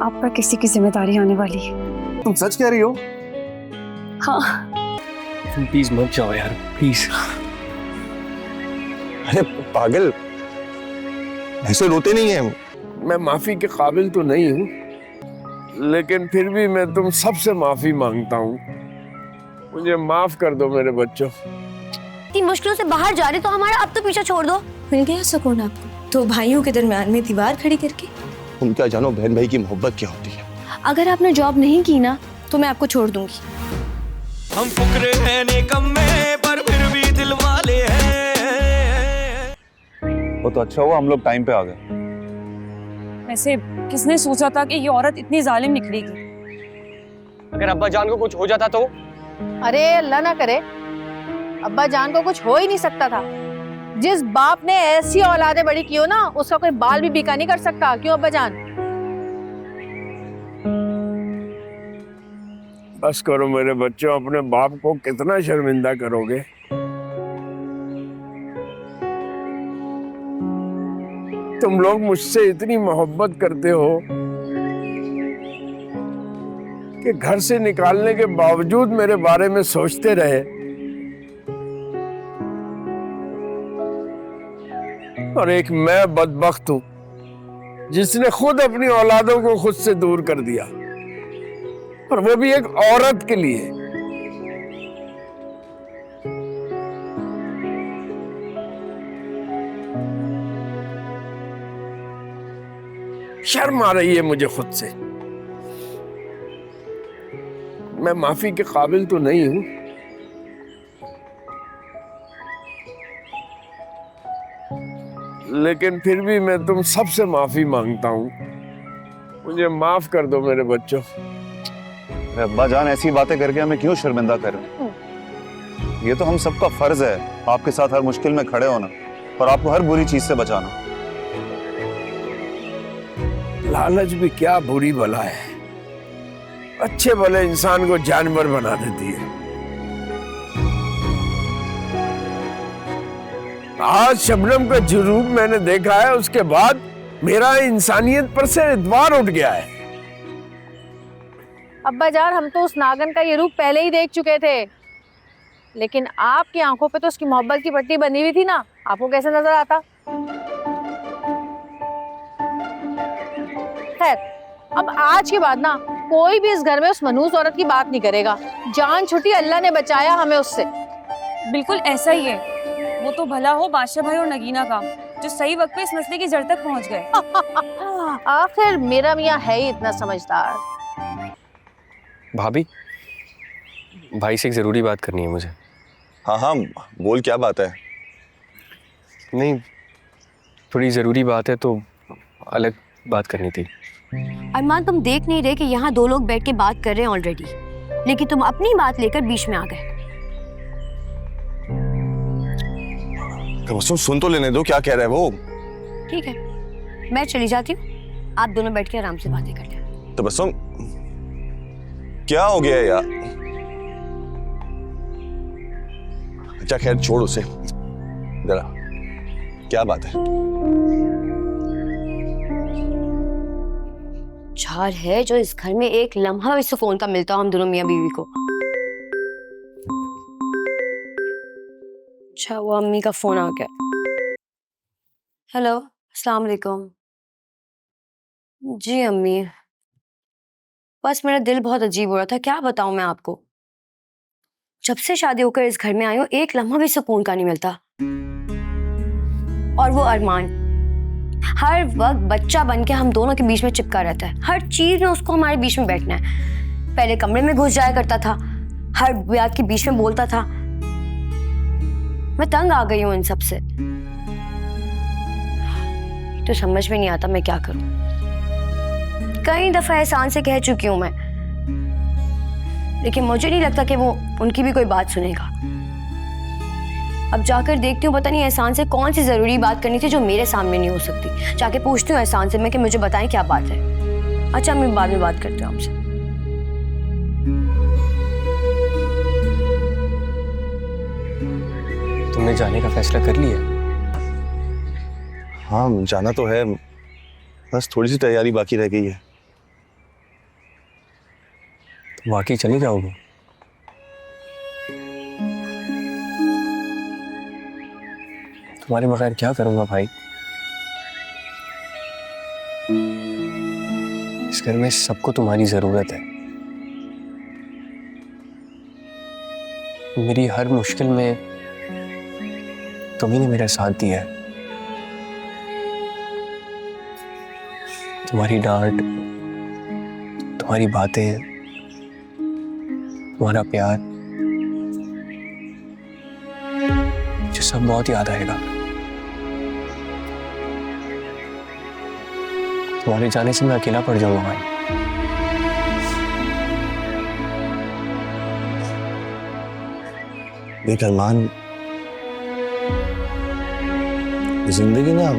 आप पर किसी की जिम्मेदारी आने वाली है। तुम सच कह रही हो? हाँ। तुम प्लीज मत जाओ यार, प्लीज। अरे पागल, ऐसे रोते नहीं है। मैं माफी के काबिल तो नहीं हूँ, लेकिन फिर भी मैं तुम सबसे माफी मांगता हूँ। मुझे माफ कर दो मेरे बच्चों। इतनी मुश्किलों से बाहर जा रहे तो हमारा अब तो पीछा छोड़ दो। मिल गया सुकून आपको, तो भाइयों के दरमियान में दीवार खड़ी करके। तुम क्या जानो बहन भाई की मोहब्बत क्या होती है। अगर आपने जॉब नहीं की ना तो मैं आपको छोड़ दूंगी। हम फुकरे हैं निकम्मे पर फिर भी दिल वाले हैं। वो तो अच्छा हुआ हम लोग टाइम पे आ गए। वैसे किसने सोचा था कि ये औरत इतनी जालिम निकलेगी। अगर अब्बा जान को कुछ हो जाता तो? अरे अल्लाह ना करे, अब्बा जान को कुछ हो ही नहीं सकता था। जिस बाप ने ऐसी औलादे बड़ी की हो ना, उसका कोई बाल भी बीका नहीं कर सकता। क्यों अब्बा जान? बस करो मेरे बच्चों, अपने बाप को कितना शर्मिंदा करोगे। तुम लोग मुझसे इतनी मोहब्बत करते हो कि घर से निकालने के बावजूद मेरे बारे में सोचते रहे, और एक मैं बदबख्त हूं जिसने खुद अपनी औलादों को खुद से दूर कर दिया, और वो भी एक औरत के लिए। शर्म आ रही है मुझे खुद से। मैं माफी के काबिल तो नहीं हूं, लेकिन फिर भी मैं तुम सबसे माफी मांगता हूं। मुझे माफ कर दो मेरे बच्चों। अब्बा जान ऐसी बातें करके हमें क्यों शर्मिंदा कर रहे हैं? ये तो हम सबका फर्ज है, आपके साथ हर मुश्किल में खड़े होना और आपको हर बुरी चीज से बचाना। लालच भी क्या बुरी बला है, अच्छे भले इंसान को जानवर बना देती है। आज शबनम का जो रूप मैंने देखा है, उसके बाद मेरा इंसानियत पर से एतबार उठ गया है। अब्बा जान, हम तो उस नागन का ये रूप पहले ही देख चुके थे, लेकिन आपकी आंखों पे तो उसकी मोहब्बत की पट्टी बनी हुई थी ना। आपको कैसे नजर आता? खैर, अब आज के बाद ना कोई भी इस घर में उस मनहूस औरत की बात नहीं करेगा। जान छुट्टी, अल्लाह ने बचाया हमें उससे। बिल्कुल ऐसा ही है। वो तो भला हो बादशाह भाई और नगीना का, जो सही वक्त पे इस मसले की जड़ तक पहुंच गए। आखिर मेरा मियाँ है ही इतना समझदार। भाभी, भाई से एक जरूरी बात करनी है मुझे। हाँ हाँ बोल, क्या बात है? नहीं, थोड़ी जरूरी बात है तो अलग बात करनी थी। अरमान, तुम देख नहीं रहे कि यहाँ दो लोग बैठ के बात कर रहे हैं ऑलरेडी, लेकिन तुम अपनी बात लेकर बीच में आ गए। तो सुन तो लेने दो, क्या कह रहा है वो। ठीक है, मैं चली जाती हूँ, आप दोनों बैठ के आराम से बातें करते हैं। तो बस क्या हो गया यार? अच्छा खैर छोड़ उसे जरा, क्या बात है? चार है जो इस घर में एक लम्हा भी सुकून का मिलता हो हम दोनों मियां बीवी को। अच्छा, वो अम्मी का फोन आ गया। हेलो, अस्सलाम वालेकुम। जी अम्मी, बस मेरा दिल बहुत अजीब हो रहा था, क्या बताऊं मैं आपको। जब से शादी होकर इस घर में आई हूं, एक लम्हा भी सुकून का नहीं मिलता। और वो अरमान हर वक्त बच्चा बन के हम दोनों के बीच में चिपका रहता है। हर चीज में उसको हमारे बीच में बैठना है। पहले कमरे में घुस जाया करता था, हर बात के बीच में बोलता था। मैं तंग आ गई हूं इन सब से, तो समझ में नहीं आता मैं क्या करूं। कई दफा एहसान से कह चुकी हूं मैं, लेकिन मुझे नहीं लगता कि वो उनकी भी कोई बात सुनेगा। अब जाकर देखती हूँ, पता नहीं एहसान से कौन सी जरूरी बात करनी थी जो मेरे सामने नहीं हो सकती। जाके पूछती हूँ एहसान से मैं कि मुझे बताएं क्या बात है। अच्छा, मैं बाद में बात करती हूँ आपसे। तुमने जाने का फैसला कर लिया? हाँ जाना तो है, बस थोड़ी सी तैयारी बाकी रह गई है। तुम वाकई चले जाओगे? तुम्हारे बगैर क्या करूंगा भाई? इस घर में सबको तुम्हारी जरूरत है। मेरी हर मुश्किल में तुम्ही ने मेरा साथ दिया है। तुम्हारी डांट, तुम्हारी बातें, तुम्हारा प्यार, मुझे सब बहुत याद आएगा। तुम्हारे जाने से मैं अकेला पड़ जाऊंगा भाई। देख अरमान, जिंदगी ना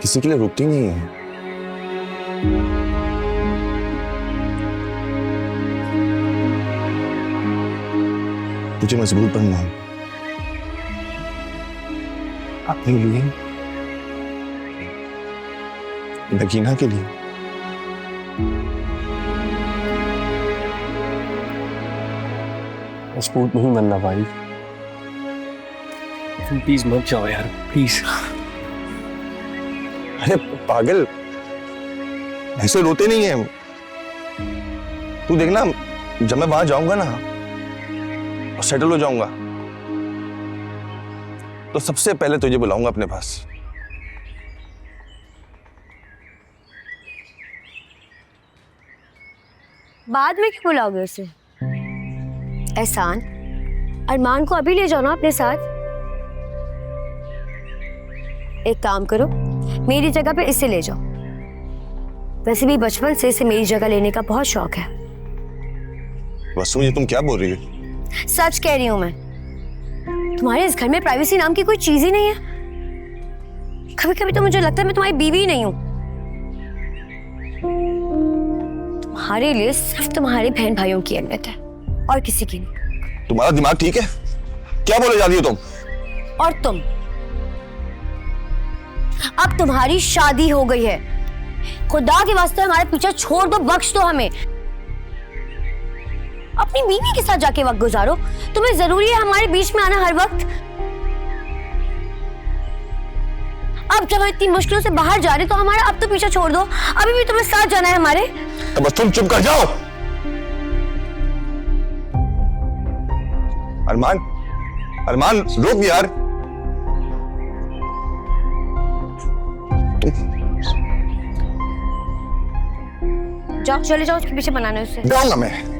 किसी के लिए रुकती नहीं है। तुझे मजबूत बनना है अपने लिए, नगीना के लिए। मजबूत नहीं बनना भाई। तुम प्लीज मत जाओ यार, प्लीज। अरे पागल, ऐसे रोते नहीं है। तू देखना, जब मैं वहां जाऊंगा ना और सेटल हो जाऊंगा तो सबसे पहले तुझे बुलाऊंगा अपने पास। बाद में क्यों बुलाओगे उसे? एहसान, अरमान को अभी ले जाओ ना अपने साथ। एक काम करो, मेरी जगह पे इसे ले जाओ। वैसे भी बचपन से इसे मेरी जगह लेने का बहुत शौक है। वसु, ये तुम क्या बोल रही हो? सच कह रही हूं मैं। तुम्हारे इस घर में प्राइवेसी नाम की कोई चीज ही नहीं है। कभी कभी तो मुझे लगता है मैं तुम्हारी बीवी ही नहीं हूं। तुम्हारे लिए सिर्फ तुम्हारे बहन भाइयों की अहमियत है और किसी की नहीं। तुम्हारा दिमाग ठीक है? क्या बोले जा रही हो तुम? और तुम, अब तुम्हारी शादी हो गई है। खुदा के वास्ते हमारे पीछे छोड़ दो, बख्श दो हमें। अपनी बीवी के साथ जाके वक्त गुजारो। तुम्हें जरूरी है हमारे बीच में आना हर वक्त? अब जब हम इतनी मुश्किलों से बाहर जा रहे तो हमारा अब तो पीछा छोड़ दो। अभी भी तुम्हें साथ जाना है हमारे। तो बस तुम चुप कर जाओ। अरमान, अरमान रुक यार। जाओ, चले जाओ, उसके पीछे बनाने उससे। जाऊंगा मैं।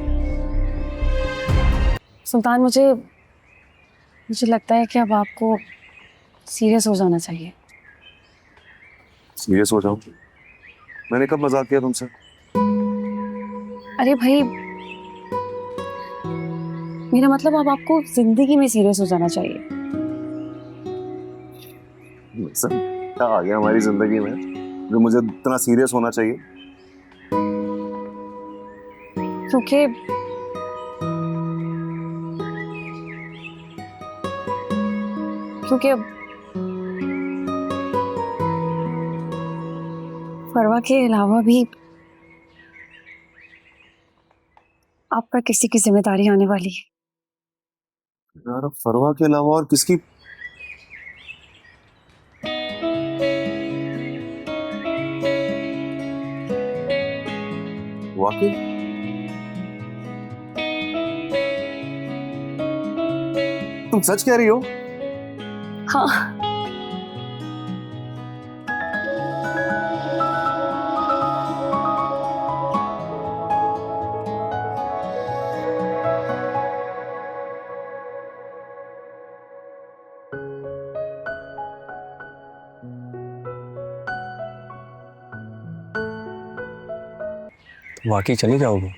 सुल्तान, मुझे लगता है कि अब आपको सीरियस हो जाना चाहिए। सीरियस हो जाऊं? मैंने कब मजाक किया तुमसे? अरे भाई, मेरा मतलब अब आपको जिंदगी में सीरियस हो जाना चाहिए। क्या आ गया हमारी जिंदगी में जो मुझे इतना सीरियस होना चाहिए? क्योंकि अब फरवा के अलावा भी आप पर किसी की जिम्मेदारी आने वाली है। यार, फरवा के अलावा और किसकी? वाकई? तुम सच कह रही हो? हाँ, तुम वाकई चले जाओगे?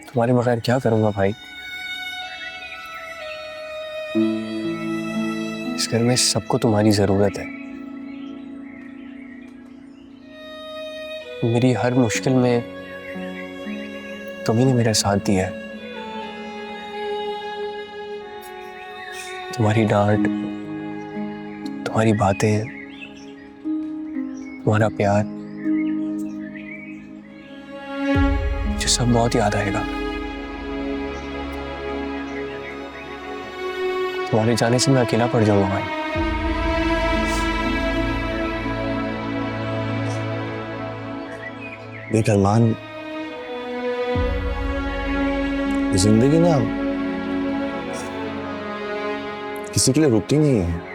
तुम्हारे बगैर क्या करूंगा भाई? इस घर में सबको तुम्हारी जरूरत है। मेरी हर मुश्किल में तुम्ही ने मेरा साथ दिया है। तुम्हारी डांट, तुम्हारी बातें, तुम्हारा प्यार, मुझे सब बहुत याद आएगा। तुम्हारे जाने से मैं अकेला पड़ जाऊंगा भाई। देख अरमान, जिंदगी ना किसी के लिए रुकती नहीं है।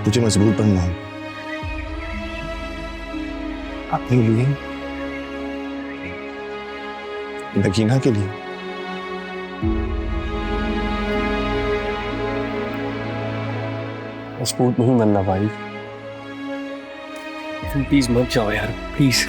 तुझे मजबूर बनना है अपने लिए, नगीना के लिए। मजबूर नहीं बनना भाई, प्लीज मत जाओ यार, प्लीज।